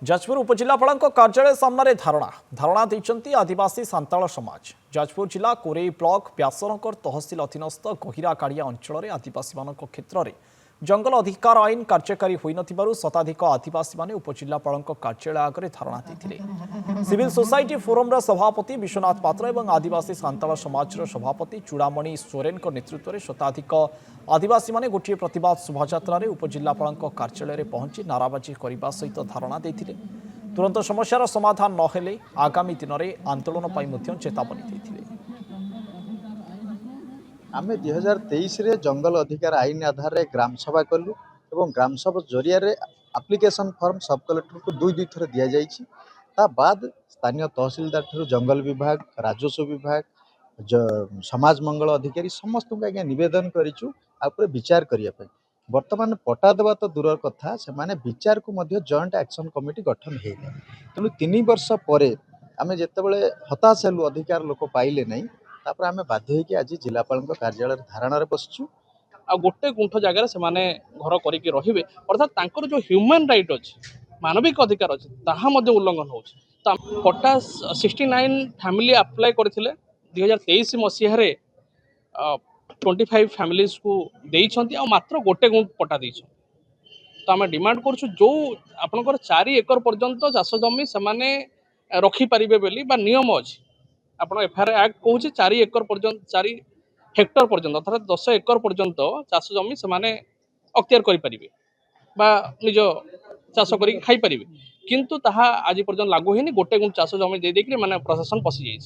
जाजपुर उपजिलापाल कार्यालय सामने धारणा देती आदिवासी सांताल समाज। जाजपुर जिला कोरेई ब्लॉक व्यासनगर तहसिल अधीनस्थ गहिराकाड़िया अंचल आदिवासी क्षेत्र में जंगल अधिकार आईन कार्यकारी होन शताधिक आदिवासी माने उपजिलापाल कार्यालय आगे धारणा देते। सिविल सोसाइटी फोरम सभापति विश्वनाथ पात्र और आदिवासी सांताल समाज सभापति चूड़ामणि सोरेन नेतृत्व में शताधिक आदिवासी माने गोटे प्रतिवाद शोभायात्रा उपजिलापाल कार्यालय में पहुंची नाराबाजी करने सहित धारणा देते। तुरंत समस्यार समाधान नहेले आगामी दिन में आंदोलन पर चेतावनी देते। आम 2023 रे जंगल अधिकार आईन आधार रे ग्राम सभा कलु एवं ग्राम सभा जरिया रे एप्लिकेशन फॉर्म सब कलेक्टर को दुई थर दि जाइछि। ता बाद स्थानीय तहसीलदार ठू जंगल विभाग राजस्व विभाग समाज मंगल अधिकारी समस्त को आज्ञा निवेदन करिछु आपर विचार करिया पे। वर्तमान पट्टा देवा तो दूर कथा से माने विचार को मध्य जॉइंट एक्शन कमिटी गठन हेले। तेणु 3 वर्ष पर आम जितेबले हताश हेलु अधिकार लोक पाइले नहीं तापर आम बाध्य होइकि आज जिलापाल कार्यालय धारणा बसचु। आ गोटे गुंठ जगह से माने घर करके रहिबे अर्थात तांकर जो ह्यूमन राइट अछि मानविक अधिकार अछि ताहा मध्ये उल्लंघन होउछ। तो पट्टा 69 फैमिली अप्लाई करथिले 2023 मसीह रे 25 फैमिलीज को देइछंती आ मात्र गोटे गुंठ पट्टा देइछन। तो आम डिमांड करछु जो आपनकर 4 एकर पर्यंत चाष जमी से माने रखी परिबे बेली बा नियम अछि। आपण एफआर एक्ट कहूँ 4 एकर पर्यंत 4 हेक्टर पर्यंत अर्थात 10 एकर पर्यंत चाष जमी से माने अख्तियार करि परिबे बा निज चाष करी खाई परिबे। किंतु ताहा आज पर्यंत लागू हेनी गोटे गुंठ चाष जमी दे देकरी माने प्रशासन पसि जाइछ।